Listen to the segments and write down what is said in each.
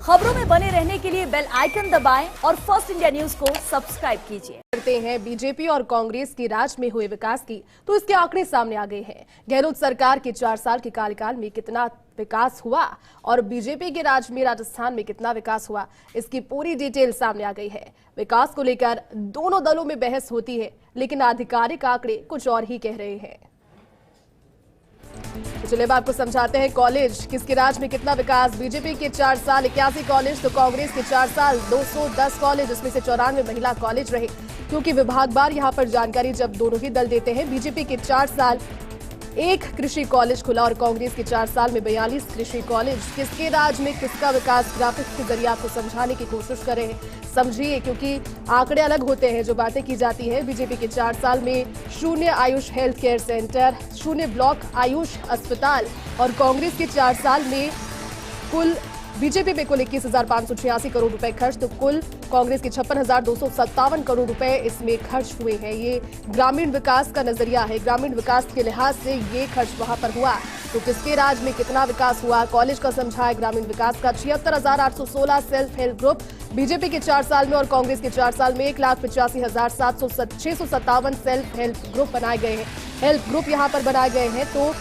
खबरों में बने रहने के लिए बेल आइकन दबाएं और फर्स्ट इंडिया न्यूज को सब्सक्राइब कीजिए। करते हैं बीजेपी और कांग्रेस की राज में हुए विकास की, तो इसके आंकड़े सामने आ गए हैं। गहलोत सरकार के 4 साल के कार्यकाल में कितना विकास हुआ और बीजेपी के राज में राजस्थान में कितना विकास हुआ, इसकी पूरी डिटेल सामने आ गई है। विकास को लेकर दोनों दलों में बहस होती है, लेकिन आधिकारिक आंकड़े कुछ और ही कह रहे हैं। तो चलिए अब आपको समझाते हैं कॉलेज किसके राज में कितना विकास। बीजेपी के 4 साल 81 कॉलेज, तो कांग्रेस के 4 साल 210 कॉलेज, इसमें से 94 महिला कॉलेज रहे। क्योंकि विभागवार यहां पर जानकारी जब दोनों ही दल देते हैं, बीजेपी के 4 साल 1 कृषि कॉलेज खुला और कांग्रेस के 4 साल में 42 कृषि कॉलेज। किसके राज में किसका विकास, ग्राफिक्स के जरिए आपको समझाने की कोशिश कर रहे हैं। समझिए, क्योंकि आंकड़े अलग होते हैं जो बातें की जाती है। बीजेपी के 4 साल में 0 Ayush health care centre, 0 block Ayush अस्पताल और कांग्रेस के 4 साल में कुल बीजेपी पे कुल 21,586 करोड़ रुपए खर्च, तो कुल कांग्रेस के 56,257 करोड़ रुपए इसमें खर्च हुए हैं। ये ग्रामीण विकास का नजरिया है, ग्रामीण विकास के लिहाज से ये खर्च वहां पर हुआ। तो किसके राज में कितना विकास हुआ, कॉलेज का समझा है ग्रामीण विकास का। 76,816 सेल्फ हेल्प ग्रुप बीजेपी के 4 साल में और कांग्रेस के 4 साल में 1,85,657 सेल्फ हेल्प ग्रुप बनाए गए हैं। हेल्प ग्रुप यहाँ पर बनाए गए हैं। तो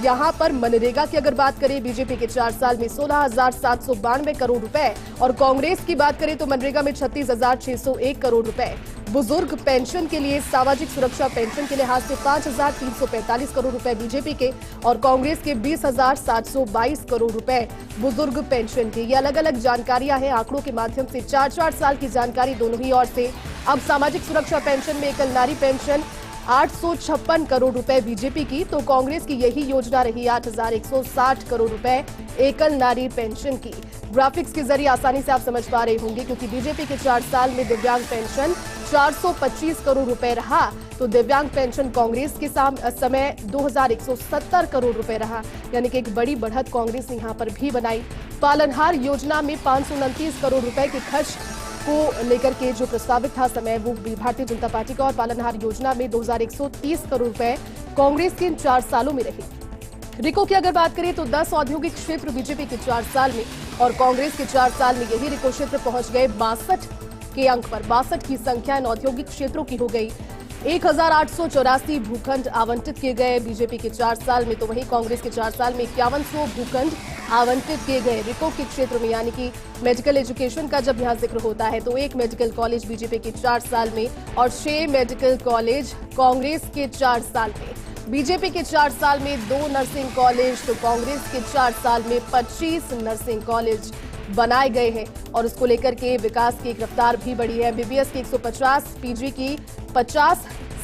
यहाँ पर मनरेगा की अगर बात करें, बीजेपी के 4 साल में 16,792 करोड़ रुपए और कांग्रेस की बात करें तो मनरेगा में 36,601 करोड़ रुपए। बुजुर्ग पेंशन के लिए, सामाजिक सुरक्षा पेंशन के लिहाज से 5,345 करोड़ रुपए बीजेपी के और कांग्रेस के 20,722 करोड़ रुपए बुजुर्ग पेंशन के। ये अलग अलग जानकारियां हैं आंकड़ों के माध्यम से, 4-4 साल की जानकारी दोनों ही ओर से। अब सामाजिक सुरक्षा पेंशन में एकल नारी पेंशन 856 करोड़ रुपए बीजेपी की, तो कांग्रेस की यही योजना रही 8,160 करोड़ रुपए एकल नारी पेंशन की। ग्राफिक्स के जरिए आसानी से आप समझ पा रहे होंगे, क्योंकि बीजेपी के 4 साल में दिव्यांग पेंशन 425 करोड़ रुपए रहा, तो दिव्यांग पेंशन कांग्रेस के समय 2,170 करोड़ रुपए रहा, यानी कि एक बड़ी बढ़त कांग्रेस ने यहां पर भी बनाई। पालनहार योजना में 529 करोड़ रुपए के खर्च को लेकर के जो प्रस्तावित था समय, वो भारतीय जनता पार्टी का, और पालनहार योजना में 2,130 करोड़ रुपए कांग्रेस के इन 4 सालों में रहे। रिको की अगर बात करें तो 10 औद्योगिक क्षेत्र बीजेपी के 4 साल में और कांग्रेस के 4 साल में यही रिको क्षेत्र पहुंच गए 62 के अंक पर। 62 की संख्या इन औद्योगिक क्षेत्रों की हो गई। 1,884 भूखंड आवंटित किए गए बीजेपी के 4 साल में, तो वहीं कांग्रेस के 4 साल में 5100 भूखंड आवंटित किए गए रिको के क्षेत्र में। यानी कि मेडिकल एजुकेशन का जब यहाँ जिक्र होता है तो 1 मेडिकल कॉलेज बीजेपी के 4 साल में और 6 मेडिकल कॉलेज कांग्रेस के 4 साल में। बीजेपी के 4 साल में 2 नर्सिंग कॉलेज, तो कांग्रेस के 4 साल में 25 नर्सिंग कॉलेज बनाए गए हैं और उसको लेकर के विकास की रफ्तार भी बढ़ी है। एमबीबीएस की 150, पीजी की 50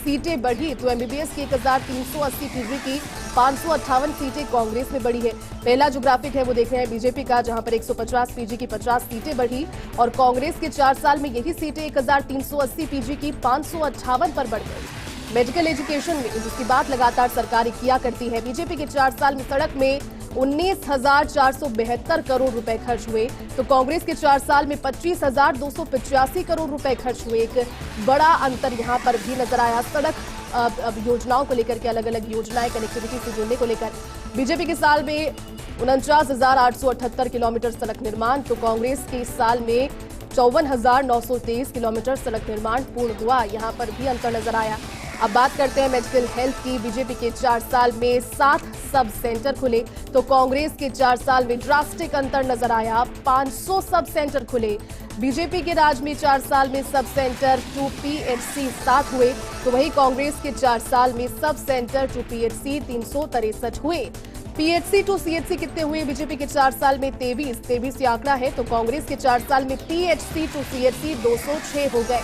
सीटें बढ़ी, तो एमबीबीएस की 1,380, पीजी की 558 सीटें कांग्रेस में बढ़ी है। पहला जो ग्राफिक है वो देख रहे हैं बीजेपी का, जहां पर 150, पीजी की 50 सीटें बढ़ी और कांग्रेस के 4 साल में यही सीटें 1,380, पीजी की 558 पर बढ़ गई। मेडिकल एजुकेशन में जिसकी बात लगातार सरकार किया करती है, बीजेपी के 4 साल में सड़क में 19,472 करोड़ रुपए खर्च हुए, तो कांग्रेस के 4 साल में 25,285 करोड़ रुपए खर्च हुए। एक बड़ा अंतर यहां पर भी नजर आया। सड़क अब योजनाओं को लेकर के, अलग अलग योजनाएं कनेक्टिविटी से जुड़ने को लेकर बीजेपी के साल में 49,878 किलोमीटर सड़क निर्माण, तो कांग्रेस के साल में 54,923 किलोमीटर सड़क निर्माण पूर्ण हुआ। यहां पर भी अंतर नजर आया। अब बात करते हैं मेडिकल हेल्थ की। बीजेपी के 4 साल में 7 सब सेंटर खुले, तो कांग्रेस के 4 साल में ड्रास्टिक अंतर नजर आया, 500 सब सेंटर खुले। बीजेपी के राज में 4 साल में सब सेंटर टू पीएचसी 7 हुए, तो वहीं कांग्रेस के 4 साल में सब सेंटर टू पीएचसी 363 हुए। पीएचसी टू सीएचसी कितने हुए? बीजेपी के 4 साल में 23 ये आंकड़ा है, तो कांग्रेस के 4 साल में पीएचसी टू सीएचसी 206 हो गए।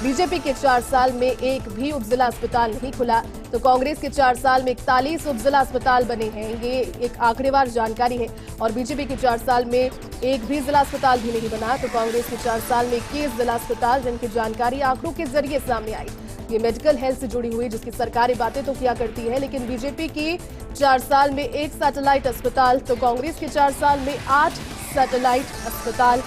बीजेपी के 4 साल में एक भी उपजिला अस्पताल नहीं खुला, तो कांग्रेस के 4 साल में 41 उपजिला अस्पताल बने हैं। ये एक आंकड़ेवार जानकारी है और बीजेपी के 4 साल में एक भी जिला अस्पताल भी नहीं बना, तो कांग्रेस के 4 साल में 21 जिला अस्पताल, जिनकी जानकारी आंकड़ों के जरिए सामने आई। ये मेडिकल हेल्थ से जुड़ी हुई, जिसकी सरकारी बातें तो किया करती है, लेकिन बीजेपी की 4 साल में 1 सैटेलाइट अस्पताल, तो कांग्रेस के 4 साल में 8 सैटेलाइट अस्पताल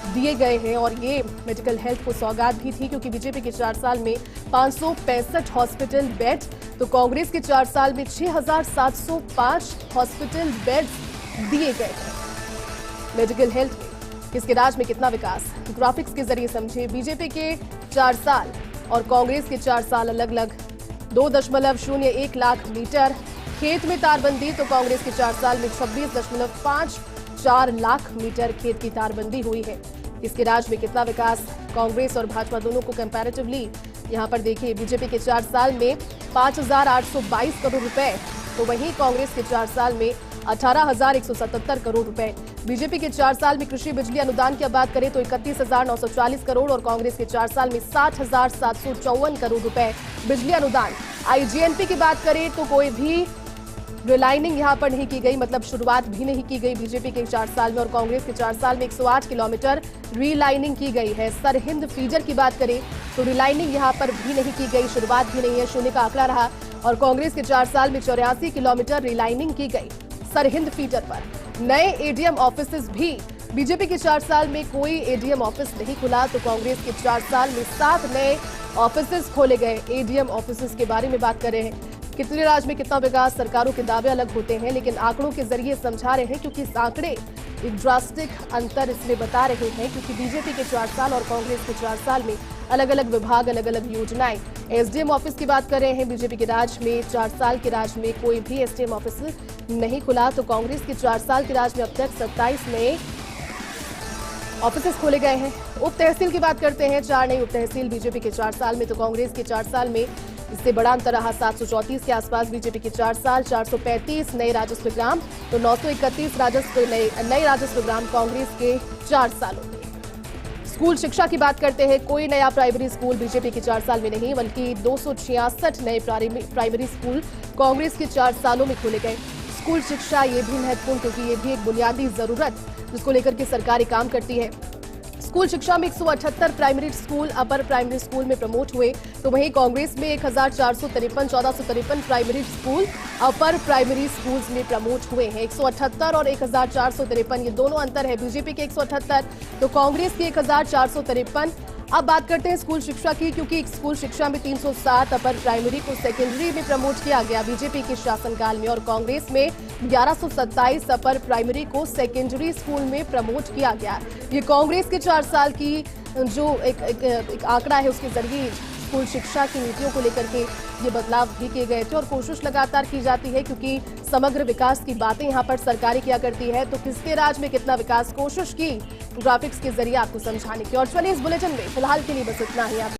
दिए गए हैं और ये मेडिकल हेल्थ को सौगात भी थी, क्योंकि बीजेपी के 4 साल में 565 हॉस्पिटल बेड, तो कांग्रेस के 4 साल में 6,705 हॉस्पिटल बेड्स दिए गए हैं मेडिकल हेल्थ में। किसके राज में कितना विकास, ग्राफिक्स के जरिए समझे। बीजेपी के 4 साल और कांग्रेस के 4 साल अलग अलग। 2.01 लाख मीटर खेत में तारबंदी तो कांग्रेस के 4 साल में 26.54 लाख मीटर खेत की तारबंदी हुई है। इसके राज में कितना विकास, कांग्रेस और भाजपा दोनों को कंपैरेटिवली यहां पर देखिए। बीजेपी के 4 साल में 5,822 करोड़ रुपए तो वहीं कांग्रेस के 4 साल में 18,177 करोड़ रुपए। बीजेपी के 4 साल में कृषि बिजली अनुदान की बात करें तो 31,940 करोड़ और कांग्रेस के 4 साल में 60,754 करोड़ रुपए बिजली अनुदान। आईजीएनपी की बात करें तो कोई भी रिलाइनिंग यहां पर नहीं की गई, मतलब शुरुआत भी नहीं की गई बीजेपी के 4 साल में और कांग्रेस के 4 साल में 108 किलोमीटर रिलाइनिंग की गई है। सरहिंद फीडर की बात करें तो रिलाइनिंग यहां पर भी नहीं की गई, शुरुआत भी नहीं है, शून्य का आंकड़ा रहा और कांग्रेस के 4 साल में 84 किलोमीटर रिलाइनिंग की गई सरहिंद फीडर पर। नए एडीएम ऑफिस भी बीजेपी के 4 साल में कोई एडीएम ऑफिस नहीं खुला तो कांग्रेस के 4 साल में 7 नए ऑफिस खोले गए। एडीएम ऑफिस के बारे में बात कर रहे हैं। कितने राज में कितना विकास, सरकारों के दावे अलग होते हैं लेकिन आंकड़ों के जरिए समझा रहे हैं क्योंकि इस आंकड़े एक ड्रास्टिक अंतर इसमें बता रहे हैं क्योंकि बीजेपी के 4 साल और कांग्रेस के 4 साल में अलग अलग विभाग, अलग अलग योजनाएं। एसडीएम ऑफिस की बात कर रहे हैं। बीजेपी के राज में 4 साल के राज में कोई भी एसडीएम ऑफिस नहीं खुला तो कांग्रेस के 4 साल के राज में अब तक 27 नए ऑफिस खोले गए हैं। उप तहसील की बात करते हैं। 4 नई उप तहसील बीजेपी के 4 साल में तो कांग्रेस के 4 साल में इससे बड़ा अंतर रहा। 734 के आसपास बीजेपी के 4 साल, 435 नए राजस्व ग्राम तो 931 नए राजस्व ग्राम कांग्रेस के 4 सालों में। स्कूल शिक्षा की बात करते हैं। कोई नया प्राइमरी स्कूल बीजेपी के 4 साल में नहीं बल्कि 266 नए प्राइमरी स्कूल कांग्रेस के 4 सालों में खोले गए। स्कूल शिक्षा ये भी महत्वपूर्ण क्योंकि ये भी एक बुनियादी जरूरत जिसको लेकर के सरकार काम करती है। स्कूल शिक्षा में 178 primary school upper primary school में प्रमोट हुए तो वहीं कांग्रेस में 1453 primary school upper primary schools में प्रमोट हुए हैं। 178 और 1453 ये दोनों अंतर है। बीजेपी के 178 तो कांग्रेस के 1453। अब बात करते हैं स्कूल शिक्षा की क्योंकि स्कूल शिक्षा में 307 अपर प्राइमरी को सेकेंडरी में प्रमोट किया गया बीजेपी के शासनकाल में और कांग्रेस में 1127 अपर प्राइमरी को सेकेंडरी स्कूल में प्रमोट किया गया। ये कांग्रेस के 4 साल की जो एक आंकड़ा है उसके जरिए स्कूल शिक्षा की नीतियों को लेकर के ये बदलाव भी किए गए थे और कोशिश लगातार की जाती है क्योंकि समग्र विकास की बातें यहाँ पर सरकारें किया करती है तो किसके राज में कितना विकास कोशिश की ग्राफिक्स के जरिए आपको समझाने की। और चलिए इस बुलेटिन में फिलहाल के लिए बस इतना ही। आप